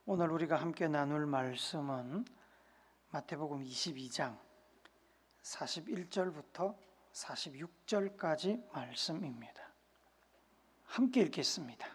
오늘 우리가 함께 나눌 말씀은 마태복음 22장 41절부터 46절까지 말씀입니다. 함께 읽겠습니다.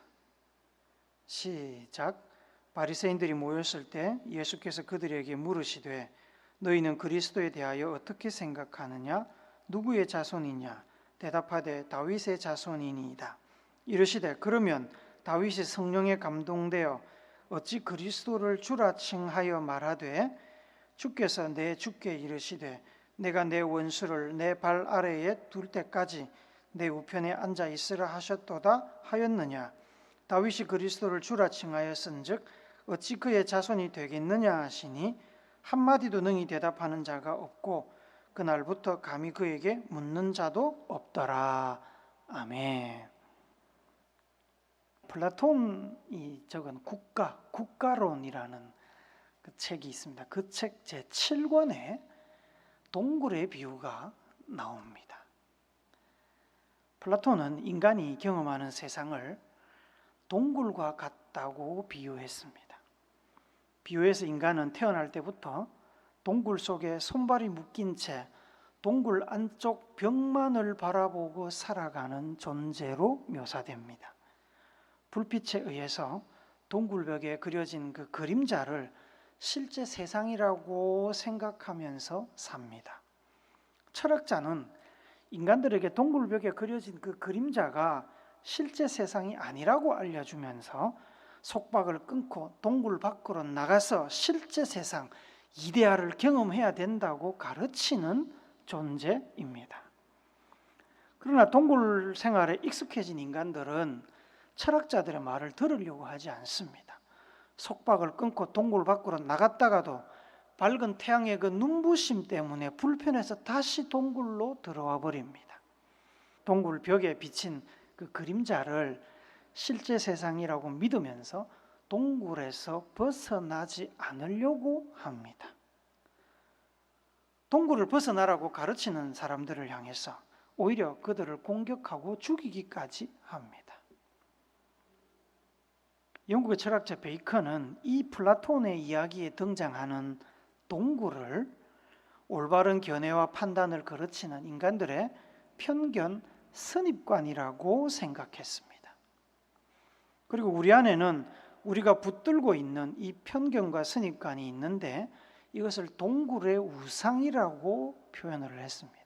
시작. 바리새인들이 모였을 때 예수께서 그들에게 물으시되 너희는 그리스도에 대하여 어떻게 생각하느냐? 누구의 자손이냐? 대답하되 다윗의 자손이니이다. 이르시되 그러면 다윗이 성령에 감동되어 어찌 그리스도를 주라 칭하여 말하되 주께서 내 주께 이르시되 내가 내 원수를 내 발 아래에 둘 때까지 내 우편에 앉아 있으라 하셨도다 하였느냐? 다윗이 그리스도를 주라 칭하였은즉 어찌 그의 자손이 되겠느냐 하시니 한마디도 능히 대답하는 자가 없고 그날부터 감히 그에게 묻는 자도 없더라. 아멘. 플라톤이 적은 국가론이라는 그 책이 있습니다. 그 책 제7권에 동굴의 비유가 나옵니다. 플라톤은 인간이 경험하는 세상을 동굴과 같다고 비유했습니다. 비유에서 인간은 태어날 때부터 동굴 속에 손발이 묶인 채 동굴 안쪽 벽만을 바라보고 살아가는 존재로 묘사됩니다. 불빛에 의해서 동굴벽에 그려진 그 그림자를 실제 세상이라고 생각하면서 삽니다. 철학자는 인간들에게 동굴벽에 그려진 그 그림자가 실제 세상이 아니라고 알려주면서 속박을 끊고 동굴 밖으로 나가서 실제 세상, 이데아를 경험해야 된다고 가르치는 존재입니다. 그러나 동굴 생활에 익숙해진 인간들은 철학자들의 말을 들으려고 하지 않습니다. 속박을 끊고 동굴 밖으로 나갔다가도 밝은 태양의 그 눈부심 때문에 불편해서 다시 동굴로 들어와 버립니다. 동굴 벽에 비친 그 그림자를 실제 세상이라고 믿으면서 동굴에서 벗어나지 않으려고 합니다. 동굴을 벗어나라고 가르치는 사람들을 향해서 오히려 그들을 공격하고 죽이기까지 합니다. 영국의 철학자 베이컨은 이 플라톤의 이야기에 등장하는 동굴을 올바른 견해와 판단을 거르치는 인간들의 편견, 선입관이라고 생각했습니다. 그리고 우리 안에는 우리가 붙들고 있는 이 편견과 선입관이 있는데 이것을 동굴의 우상이라고 표현을 했습니다.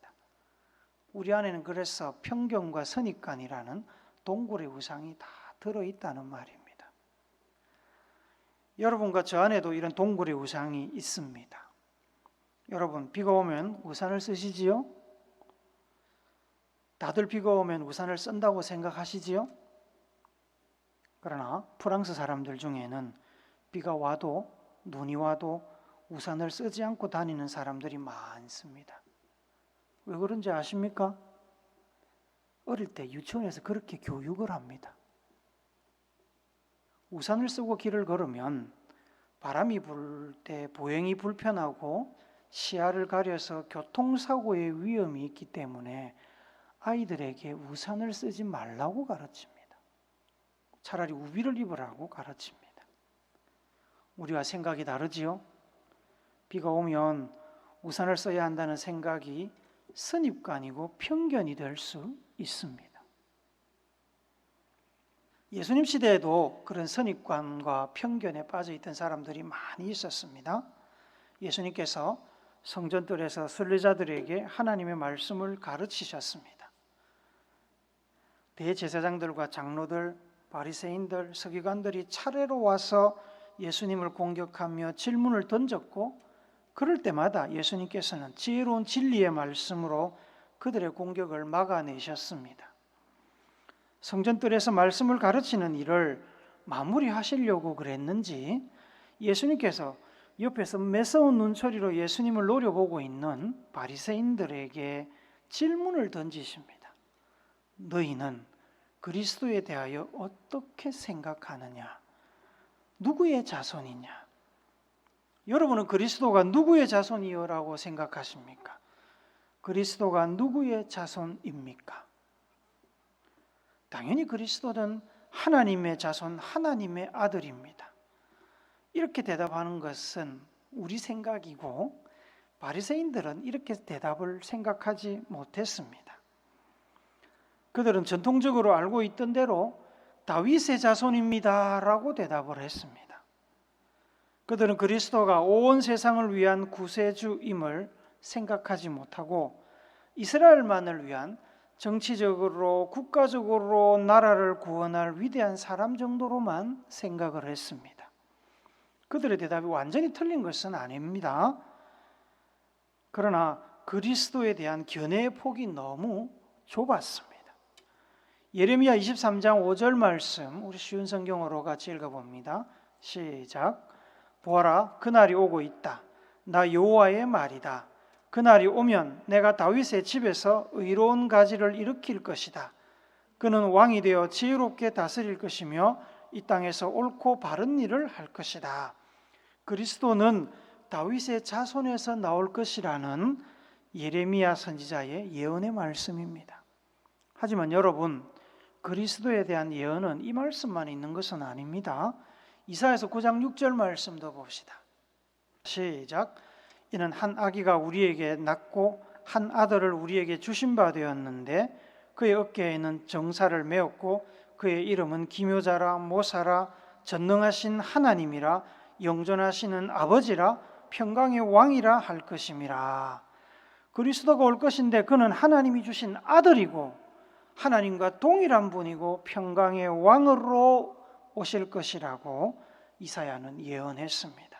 우리 안에는 그래서 편견과 선입관이라는 동굴의 우상이 다 들어있다는 말입니다. 여러분과 저 안에도 이런 동굴의 우상이 있습니다. 여러분, 비가 오면 우산을 쓰시지요? 다들 비가 오면 우산을 쓴다고 생각하시지요? 그러나 프랑스 사람들 중에는 비가 와도 눈이 와도 우산을 쓰지 않고 다니는 사람들이 많습니다. 왜 그런지 아십니까? 어릴 때 유치원에서 그렇게 교육을 합니다. 우산을 쓰고 길을 걸으면 바람이 불 때 보행이 불편하고 시야를 가려서 교통사고의 위험이 있기 때문에 아이들에게 우산을 쓰지 말라고 가르칩니다. 차라리 우비를 입으라고 가르칩니다. 우리와 생각이 다르지요? 비가 오면 우산을 써야 한다는 생각이 선입관이고 편견이 될 수 있습니다. 예수님 시대에도 그런 선입관과 편견에 빠져있던 사람들이 많이 있었습니다. 예수님께서 성전뜰에서 순례자들에게 하나님의 말씀을 가르치셨습니다. 대제사장들과 장로들, 바리새인들, 서기관들이 차례로 와서 예수님을 공격하며 질문을 던졌고 그럴 때마다 예수님께서는 지혜로운 진리의 말씀으로 그들의 공격을 막아내셨습니다. 성전뜰에서 말씀을 가르치는 일을 마무리하시려고 그랬는지 예수님께서 옆에서 매서운 눈초리로 예수님을 노려보고 있는 바리새인들에게 질문을 던지십니다. 너희는 그리스도에 대하여 어떻게 생각하느냐? 누구의 자손이냐? 여러분은 그리스도가 누구의 자손이라고 생각하십니까? 그리스도가 누구의 자손입니까? 당연히 그리스도는 하나님의 자손, 하나님의 아들입니다. 이렇게 대답하는 것은 우리 생각이고 바리새인들은 이렇게 대답을 생각하지 못했습니다. 그들은 전통적으로 알고 있던 대로 다윗의 자손입니다라고 대답을 했습니다. 그들은 그리스도가 온 세상을 위한 구세주임을 생각하지 못하고 이스라엘만을 위한 정치적으로 국가적으로 나라를 구원할 위대한 사람 정도로만 생각을 했습니다. 그들의 대답이 완전히 틀린 것은 아닙니다. 그러나 그리스도에 대한 견해의 폭이 너무 좁았습니다. 예레미야 23장 5절 말씀 우리 쉬운 성경어로 같이 읽어봅니다. 시작. 보아라, 그날이 오고 있다. 나 여호와의 말이다. 그날이 오면 내가 다윗의 집에서 의로운 가지를 일으킬 것이다. 그는 왕이 되어 지혜롭게 다스릴 것이며 이 땅에서 옳고 바른 일을 할 것이다. 그리스도는 다윗의 자손에서 나올 것이라는 예레미야 선지자의 예언의 말씀입니다. 하지만 여러분, 그리스도에 대한 예언은 이 말씀만 있는 것은 아닙니다. 이사야서 9장 6절 말씀도 봅시다. 시작. 이는 한 아기가 우리에게 낳고 한 아들을 우리에게 주신 바 되었는데 그의 어깨에는 정사를 메었고 그의 이름은 기묘자라 모사라 전능하신 하나님이라 영존하시는 아버지라 평강의 왕이라 할 것임이라. 그리스도가 올 것인데 그는 하나님이 주신 아들이고 하나님과 동일한 분이고 평강의 왕으로 오실 것이라고 이사야는 예언했습니다.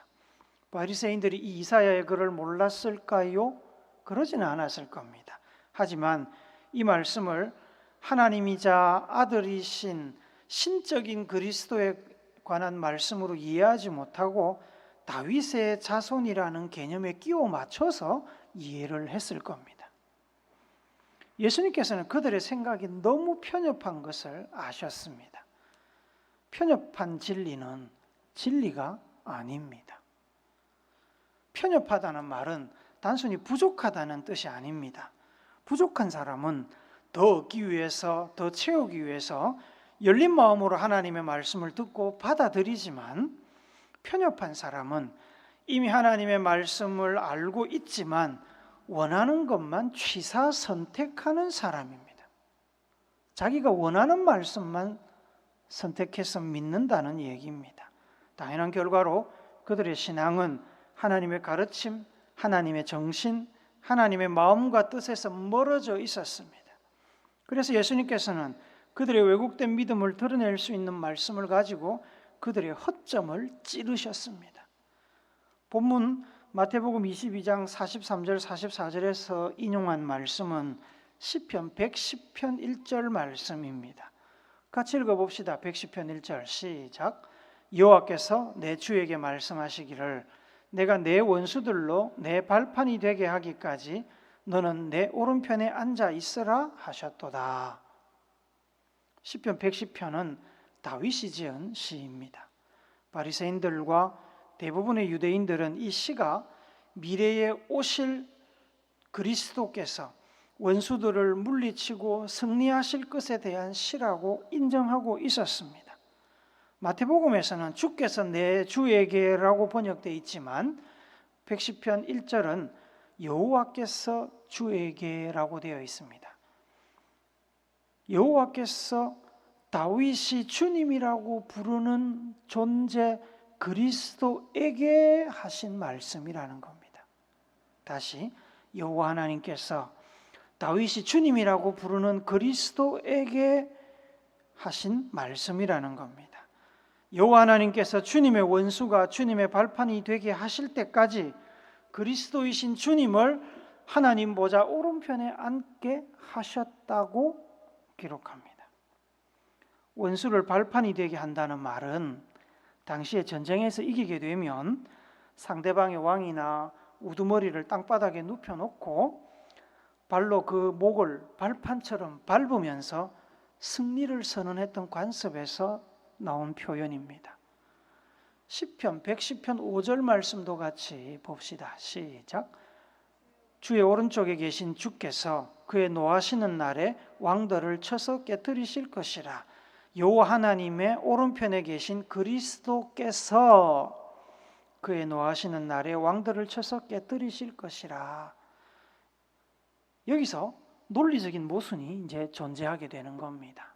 바리새인들이 이 이사야의 글을 몰랐을까요? 그러지는 않았을 겁니다. 하지만 이 말씀을 하나님이자 아들이신 신적인 그리스도에 관한 말씀으로 이해하지 못하고 다윗의 자손이라는 개념에 끼워 맞춰서 이해를 했을 겁니다. 예수님께서는 그들의 생각이 너무 편협한 것을 아셨습니다. 편협한 진리는 진리가 아닙니다. 편협하다는 말은 단순히 부족하다는 뜻이 아닙니다. 부족한 사람은 더 얻기 위해서, 더 채우기 위해서 열린 마음으로 하나님의 말씀을 듣고 받아들이지만 편협한 사람은 이미 하나님의 말씀을 알고 있지만 원하는 것만 취사 선택하는 사람입니다. 자기가 원하는 말씀만 선택해서 믿는다는 얘기입니다. 당연한 결과로 그들의 신앙은 하나님의 가르침, 하나님의 정신, 하나님의 마음과 뜻에서 멀어져 있었습니다. 그래서 예수님께서는 그들의 왜곡된 믿음을 드러낼 수 있는 말씀을 가지고 그들의 허점을 찌르셨습니다. 본문 마태복음 22장 43절 44절에서 인용한 말씀은 시편 110편 1절 말씀입니다. 같이 읽어봅시다. 110편 1절 시작. 여호와께서 내 주에게 말씀하시기를 내가 내 원수들로 내 발판이 되게 하기까지 너는 내 오른편에 앉아 있으라 하셨도다. 시편 110편은 다윗이 지은 시입니다. 바리새인들과 대부분의 유대인들은 이 시가 미래에 오실 그리스도께서 원수들을 물리치고 승리하실 것에 대한 시라고 인정하고 있었습니다. 마태복음에서는 주께서 내 주에게라고 번역되어 있지만 110편 1절은 여호와께서 주에게라고 되어 있습니다. 여호와께서 다윗이 주님이라고 부르는 존재 그리스도에게 하신 말씀이라는 겁니다. 다시 여호와 하나님께서 다윗이 주님이라고 부르는 그리스도에게 하신 말씀이라는 겁니다. 여호와 하나님께서 주님의 원수가 주님의 발판이 되게 하실 때까지 그리스도이신 주님을 하나님 보좌 오른편에 앉게 하셨다고 기록합니다. 원수를 발판이 되게 한다는 말은 당시에 전쟁에서 이기게 되면 상대방의 왕이나 우두머리를 땅바닥에 눕혀놓고 발로 그 목을 발판처럼 밟으면서 승리를 선언했던 관습에서 나온 표현입니다. 시편 110편 5절 말씀도 같이 봅시다. 시작. 주의 오른쪽에 계신 주께서 그의 노하시는 날에 왕들을 쳐서 깨뜨리실 것이라. 여호와 하나님의 오른편에 계신 그리스도께서 그의 노하시는 날에 왕들을 쳐서 깨뜨리실 것이라. 여기서 논리적인 모순이 이제 존재하게 되는 겁니다.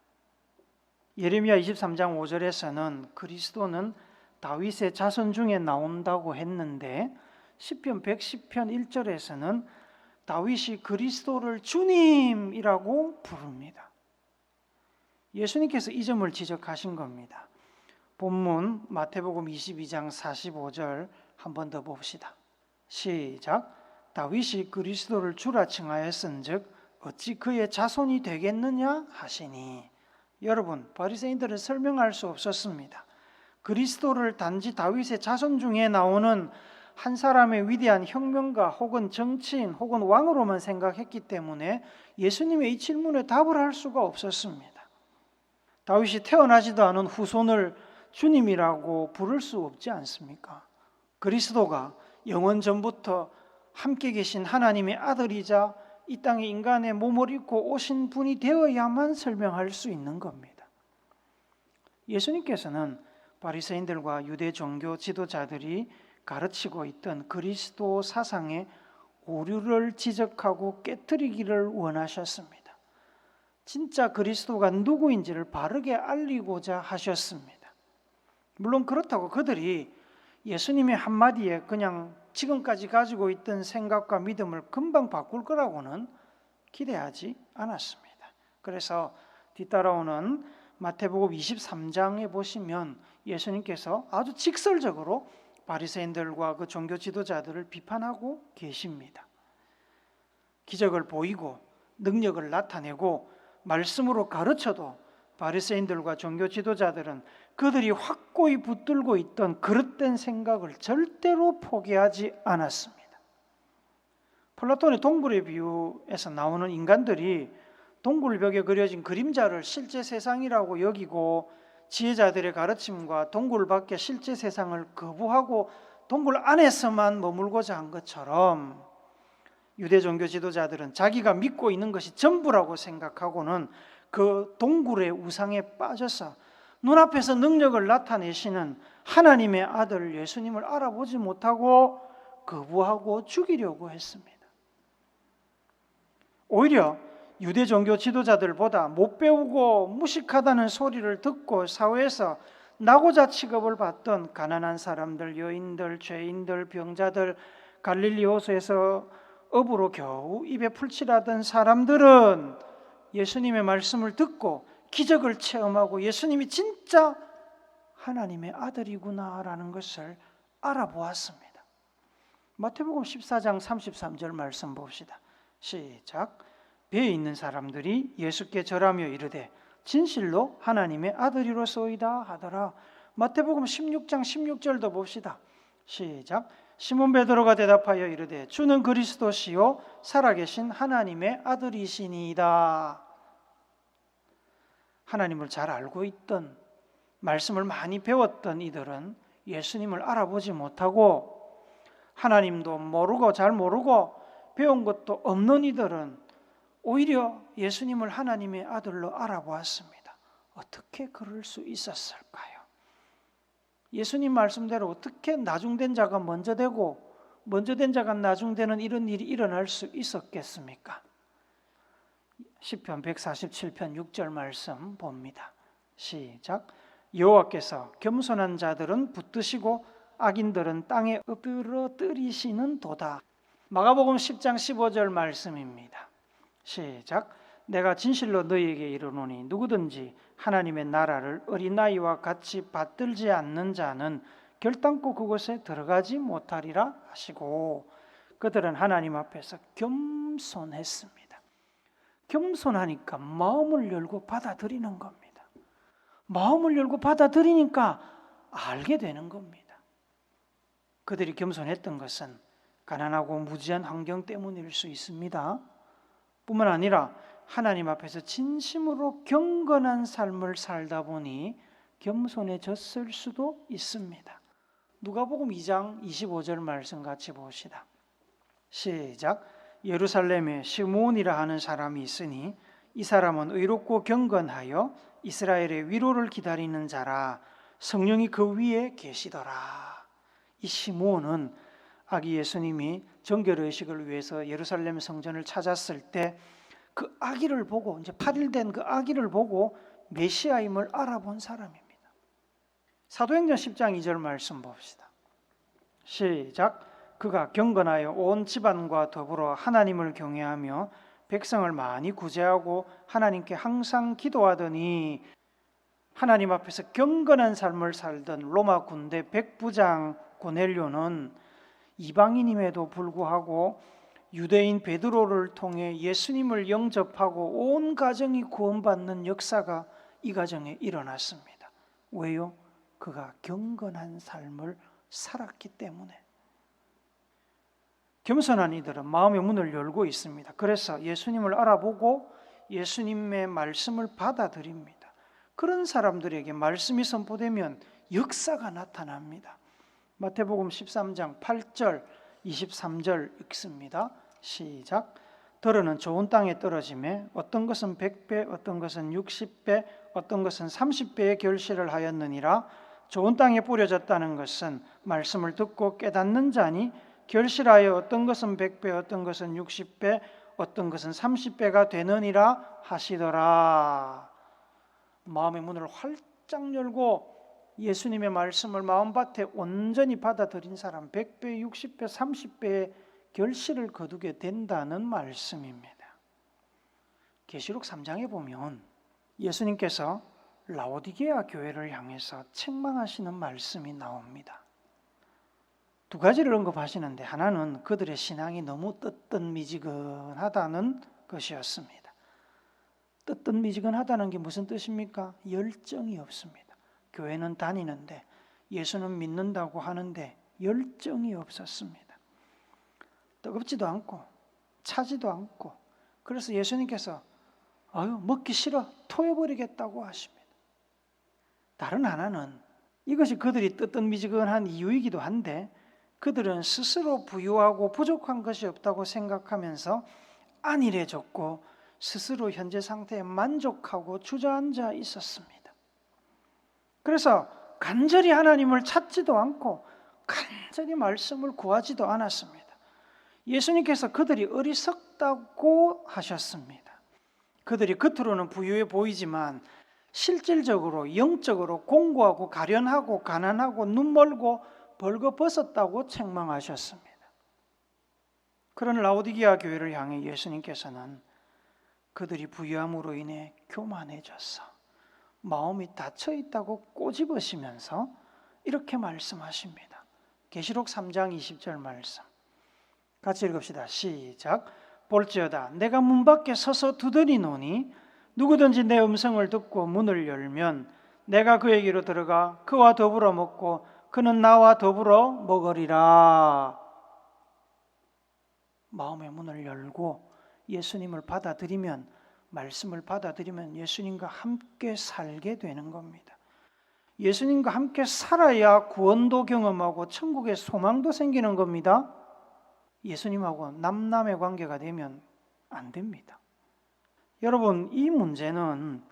예레미야 23장 5절에서는 그리스도는 다윗의 자손 중에 나온다고 했는데 시편 110편 1절에서는 다윗이 그리스도를 주님이라고 부릅니다. 예수님께서 이 점을 지적하신 겁니다. 본문 마태복음 22장 45절 한 번 더 봅시다. 시작. 다윗이 그리스도를 주라 칭하였은즉 어찌 그의 자손이 되겠느냐 하시니. 여러분, 바리새인들은 설명할 수 없었습니다. 그리스도를 단지 다윗의 자손 중에 나오는 한 사람의 위대한 혁명가 혹은 정치인 혹은 왕으로만 생각했기 때문에 예수님의 이 질문에 답을 할 수가 없었습니다. 다윗이 태어나지도 않은 후손을 주님이라고 부를 수 없지 않습니까? 그리스도가 영원 전부터 함께 계신 하나님의 아들이자 이 땅에 인간의 몸을 입고 오신 분이 되어야만 설명할 수 있는 겁니다. 예수님께서는 바리새인들과 유대 종교 지도자들이 가르치고 있던 그리스도 사상의 오류를 지적하고 깨뜨리기를 원하셨습니다. 진짜 그리스도가 누구인지를 바르게 알리고자 하셨습니다. 물론 그렇다고 그들이 예수님의 한마디에 그냥 지금까지 가지고 있던 생각과 믿음을 금방 바꿀 거라고는 기대하지 않았습니다. 그래서 뒤따라오는 마태복음 23장에 보시면 예수님께서 아주 직설적으로 바리새인들과 그 종교 지도자들을 비판하고 계십니다. 기적을 보이고 능력을 나타내고 말씀으로 가르쳐도 바리새인들과 종교 지도자들은 그들이 확고히 붙들고 있던 그릇된 생각을 절대로 포기하지 않았습니다. 플라톤의 동굴의 비유에서 나오는 인간들이 동굴벽에 그려진 그림자를 실제 세상이라고 여기고 지혜자들의 가르침과 동굴 밖의 실제 세상을 거부하고 동굴 안에서만 머물고자 한 것처럼 유대 종교 지도자들은 자기가 믿고 있는 것이 전부라고 생각하고는 그 동굴의 우상에 빠져서 눈앞에서 능력을 나타내시는 하나님의 아들 예수님을 알아보지 못하고 거부하고 죽이려고 했습니다. 오히려 유대 종교 지도자들보다 못 배우고 무식하다는 소리를 듣고 사회에서 나고자 취급을 받던 가난한 사람들, 여인들, 죄인들, 병자들, 갈릴리 호수에서 업으로 겨우 입에 풀칠하던 사람들은 예수님의 말씀을 듣고 기적을 체험하고 예수님이 진짜 하나님의 아들이구나라는 것을 알아보았습니다. 마태복음 14장 33절 말씀 봅시다. 시작. 배에 있는 사람들이 예수께 절하며 이르되 진실로 하나님의 아들이로소이다 하더라. 마태복음 16장 16절도 봅시다. 시작. 시몬 베드로가 대답하여 이르되 주는 그리스도시요 살아계신 하나님의 아들이시니이다. 하나님을 잘 알고 있던, 말씀을 많이 배웠던 이들은 예수님을 알아보지 못하고 하나님도 모르고 잘 모르고 배운 것도 없는 이들은 오히려 예수님을 하나님의 아들로 알아보았습니다. 어떻게 그럴 수 있었을까요? 예수님 말씀대로 어떻게 나중된 자가 먼저 되고 먼저 된 자가 나중되는 이런 일이 일어날 수 있었겠습니까? 시편 147편 6절 말씀 봅니다. 시작. 여호와께서 겸손한 자들은 붙드시고 악인들은 땅에 엎드러뜨리시는 도다. 마가복음 10장 15절 말씀입니다. 시작. 내가 진실로 너희에게 이르노니 누구든지 하나님의 나라를 어린아이와 같이 받들지 않는 자는 결단코 그곳에 들어가지 못하리라 하시고 그들은 하나님 앞에서 겸손했습니다. 겸손하니까 마음을 열고 받아들이는 겁니다. 마음을 열고 받아들이니까 알게 되는 겁니다. 그들이 겸손했던 것은 가난하고 무지한 환경 때문일 수 있습니다. 뿐만 아니라 하나님 앞에서 진심으로 경건한 삶을 살다 보니 겸손해졌을 수도 있습니다. 누가복음 2장 25절 말씀 같이 봅시다. 시작. 예루살렘에 시므온이라 하는 사람이 있으니 이 사람은 의롭고 경건하여 이스라엘의 위로를 기다리는 자라. 성령이 그 위에 계시더라. 이 시므온은 아기 예수님이 정결의식을 위해서 예루살렘 성전을 찾았을 때 그 아기를 보고, 이제 8일 된 그 아기를 보고 메시아임을 알아본 사람입니다. 사도행전 10장 2절 말씀 봅시다. 시작. 그가 경건하여 온 집안과 더불어 하나님을 경외하며 백성을 많이 구제하고 하나님께 항상 기도하더니, 하나님 앞에서 경건한 삶을 살던 로마 군대 백부장 고넬료는 이방인임에도 불구하고 유대인 베드로를 통해 예수님을 영접하고 온 가정이 구원받는 역사가 이 가정에 일어났습니다. 왜요? 그가 경건한 삶을 살았기 때문에. 겸손한 이들은 마음의 문을 열고 있습니다. 그래서 예수님을 알아보고 예수님의 말씀을 받아들입니다. 그런 사람들에게 말씀이 선포되면 역사가 나타납니다. 마태복음 13장 8절 23절 읽습니다. 시작. 더러는 좋은 땅에 떨어짐에 어떤 것은 100배, 어떤 것은 60배, 어떤 것은 30배의 결실을 하였느니라. 좋은 땅에 뿌려졌다는 것은 말씀을 듣고 깨닫는 자니 결실하여 어떤 것은 100배, 어떤 것은 60배, 어떤 것은 30배가 되느니라 하시더라. 마음의 문을 활짝 열고 예수님의 말씀을 마음밭에 온전히 받아들인 사람 100배, 60배, 30배의 결실을 거두게 된다는 말씀입니다. 계시록 3장에 보면 예수님께서 라오디게아 교회를 향해서 책망하시는 말씀이 나옵니다. 두 가지를 언급하시는데, 하나는 그들의 신앙이 너무 뜨뜻미지근하다는 것이었습니다. 뜨뜻미지근하다는 게 무슨 뜻입니까? 열정이 없습니다. 교회는 다니는데 예수는 믿는다고 하는데 열정이 없었습니다. 뜨겁지도 않고 차지도 않고, 그래서 예수님께서 먹기 싫어 토해버리겠다고 하십니다. 다른 하나는 이것이 그들이 뜨뜻미지근한 이유이기도 한데, 그들은 스스로 부유하고 부족한 것이 없다고 생각하면서 안일해졌고 스스로 현재 상태에 만족하고 주저앉아 있었습니다. 그래서 간절히 하나님을 찾지도 않고 간절히 말씀을 구하지도 않았습니다. 예수님께서 그들이 어리석다고 하셨습니다. 그들이 겉으로는 부유해 보이지만 실질적으로 영적으로 공고하고 가련하고 가난하고 눈멀고 벌거벗었다고 책망하셨습니다. 그런 라오디게아 교회를 향해 예수님께서는 그들이 부유함으로 인해 교만해졌어, 마음이 닫혀 있다고 꼬집으시면서 이렇게 말씀하십니다. 계시록 3장 20절 말씀 같이 읽읍시다. 시작. 볼지어다 내가 문 밖에 서서 두드리노니 누구든지 내 음성을 듣고 문을 열면 내가 그에게로 들어가 그와 더불어 먹고 그는 나와 더불어 먹으리라. 마음의 문을 열고 예수님을 받아들이면, 말씀을 받아들이면 예수님과 함께 살게 되는 겁니다. 예수님과 함께 살아야 구원도 경험하고 천국의 소망도 생기는 겁니다. 예수님하고 남남의 관계가 되면 안 됩니다. 여러분, 이 문제는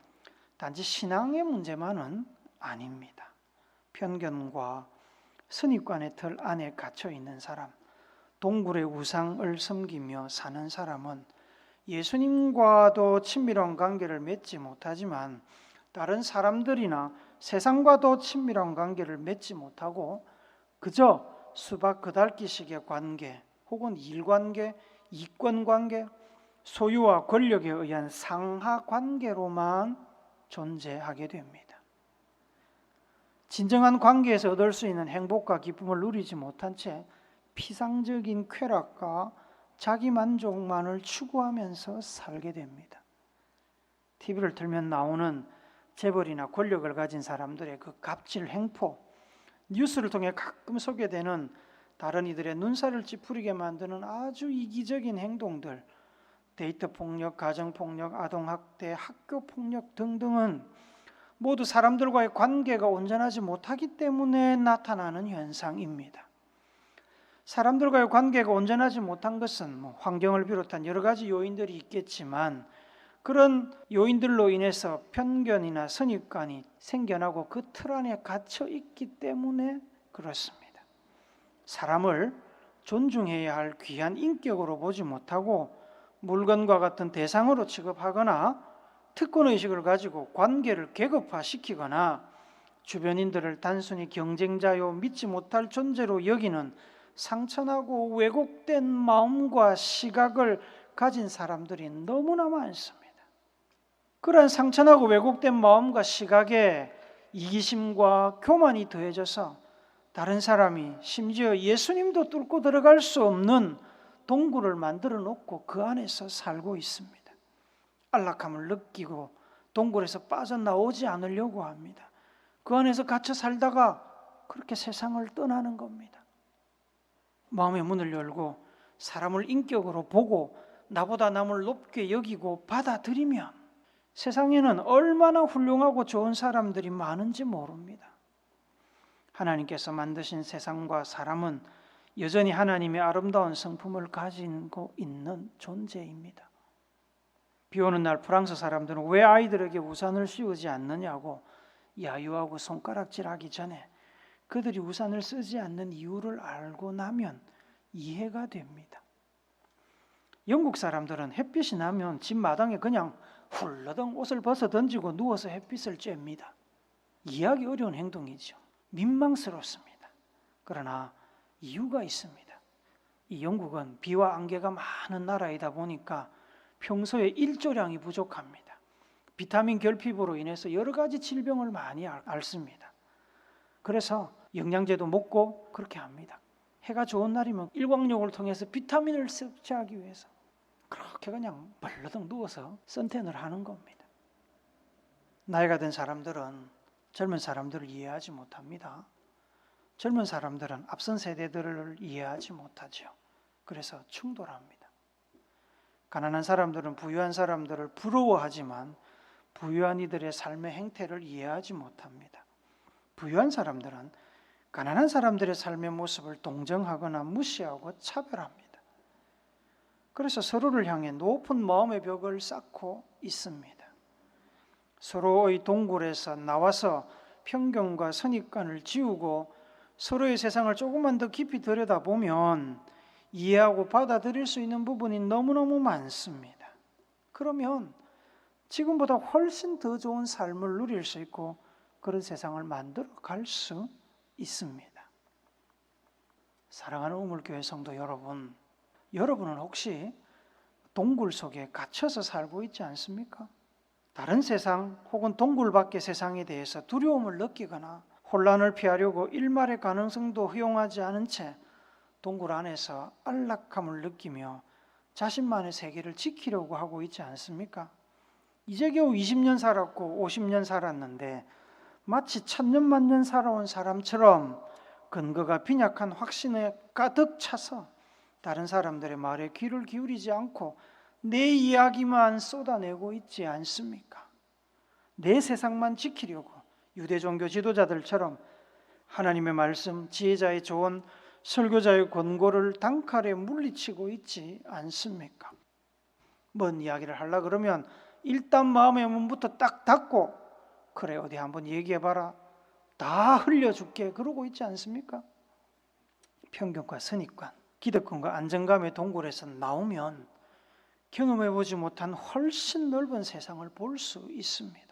단지 신앙의 문제만은 아닙니다. 편견과 선입관의 틀 안에 갇혀 있는 사람, 동굴의 우상을 섬기며 사는 사람은 예수님과도 친밀한 관계를 맺지 못하지만 다른 사람들이나 세상과도 친밀한 관계를 맺지 못하고 그저 수박 그달기식의 관계 혹은 일관계, 이권관계, 소유와 권력에 의한 상하관계로만 존재하게 됩니다. 진정한 관계에서 얻을 수 있는 행복과 기쁨을 누리지 못한 채 피상적인 쾌락과 자기 만족만을 추구하면서 살게 됩니다. TV를 틀면 나오는 재벌이나 권력을 가진 사람들의 그 갑질 행포, 뉴스를 통해 가끔 소개되는 다른 이들의 눈살을 찌푸리게 만드는 아주 이기적인 행동들, 데이트 폭력, 가정 폭력, 아동 학대, 학교 폭력 등등은 모두 사람들과의 관계가 온전하지 못하기 때문에 나타나는 현상입니다. 사람들과의 관계가 온전하지 못한 것은 환경을 비롯한 여러 가지 요인들이 있겠지만 그런 요인들로 인해서 편견이나 선입관이 생겨나고 그 틀 안에 갇혀 있기 때문에 그렇습니다. 사람을 존중해야 할 귀한 인격으로 보지 못하고 물건과 같은 대상으로 취급하거나 특권의식을 가지고 관계를 계급화시키거나 주변인들을 단순히 경쟁자요 믿지 못할 존재로 여기는 상처나고 왜곡된 마음과 시각을 가진 사람들이 너무나 많습니다. 그러한 상처나고 왜곡된 마음과 시각에 이기심과 교만이 더해져서 다른 사람이 심지어 예수님도 뚫고 들어갈 수 없는 동굴을 만들어 놓고 그 안에서 살고 있습니다. 안락함을 느끼고 동굴에서 빠져나오지 않으려고 합니다. 그 안에서 갇혀 살다가 그렇게 세상을 떠나는 겁니다. 마음의 문을 열고 사람을 인격으로 보고 나보다 남을 높게 여기고 받아들이면 세상에는 얼마나 훌륭하고 좋은 사람들이 많은지 모릅니다. 하나님께서 만드신 세상과 사람은 여전히 하나님의 아름다운 성품을 가지고 있는 존재입니다. 비 오는 날 프랑스 사람들은 왜 아이들에게 우산을 씌우지 않느냐고 야유하고 손가락질하기 전에 그들이 우산을 쓰지 않는 이유를 알고 나면 이해가 됩니다. 영국 사람들은 햇빛이 나면 집 마당에 그냥 훌러덩 옷을 벗어 던지고 누워서 햇빛을 쬐입니다. 이해하기 어려운 행동이죠. 민망스럽습니다. 그러나 이유가 있습니다. 이 영국은 비와 안개가 많은 나라이다 보니까 평소에 일조량이 부족합니다. 비타민 결핍으로 인해서 여러 가지 질병을 많이 앓습니다. 그래서 영양제도 먹고 그렇게 합니다. 해가 좋은 날이면 일광욕을 통해서 비타민을 섭취하기 위해서 그렇게 그냥 벌러덩 누워서 선탠을 하는 겁니다. 나이가 든 사람들은 젊은 사람들을 이해하지 못합니다. 젊은 사람들은 앞선 세대들을 이해하지 못하죠. 그래서 충돌합니다. 가난한 사람들은 부유한 사람들을 부러워하지만 부유한 이들의 삶의 행태를 이해하지 못합니다. 부유한 사람들은 가난한 사람들의 삶의 모습을 동정하거나 무시하고 차별합니다. 그래서 서로를 향해 높은 마음의 벽을 쌓고 있습니다. 서로의 동굴에서 나와서 편견과 선입관을 지우고 서로의 세상을 조금만 더 깊이 들여다보면 이해하고 받아들일 수 있는 부분이 너무너무 많습니다. 그러면 지금보다 훨씬 더 좋은 삶을 누릴 수 있고 그런 세상을 만들어 갈 수 있습니다. 사랑하는 우물교회 성도 여러분, 여러분은 혹시 동굴 속에 갇혀서 살고 있지 않습니까? 다른 세상 혹은 동굴 밖의 세상에 대해서 두려움을 느끼거나 혼란을 피하려고 일말의 가능성도 허용하지 않은 채 동굴 안에서 안락함을 느끼며 자신만의 세계를 지키려고 하고 있지 않습니까? 이제 겨우 20년 살았고 50년 살았는데 마치 1000년 만년 살아온 사람처럼 근거가 빈약한 확신에 가득 차서 다른 사람들의 말에 귀를 기울이지 않고 내 이야기만 쏟아내고 있지 않습니까? 내 세상만 지키려고 유대 종교 지도자들처럼 하나님의 말씀, 지혜자의 조언, 설교자의 권고를 단칼에 물리치고 있지 않습니까? 뭔 이야기를 하려고 그러면 일단 마음의 문부터 딱 닫고 그래 어디 한번 얘기해봐라 다 흘려줄게 그러고 있지 않습니까? 편견과 선입관, 기득권과 안정감의 동굴에서 나오면 경험해보지 못한 훨씬 넓은 세상을 볼 수 있습니다.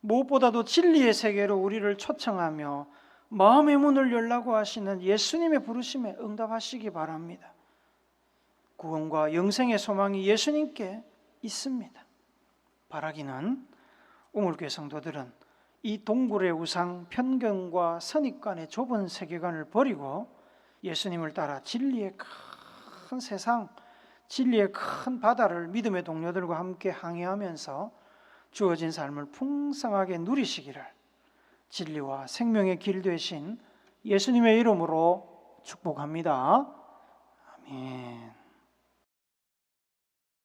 무엇보다도 진리의 세계로 우리를 초청하며 마음의 문을 열라고 하시는 예수님의 부르심에 응답하시기 바랍니다. 구원과 영생의 소망이 예수님께 있습니다. 바라기는 우물교회 성도들은 이 동굴의 우상, 편견과 선입관의 좁은 세계관을 버리고 예수님을 따라 진리의 큰 세상, 진리의 큰 바다를 믿음의 동료들과 함께 항해하면서 주어진 삶을 풍성하게 누리시기를 진리와 생명의 길 되신 예수님의 이름으로 축복합니다. 아멘.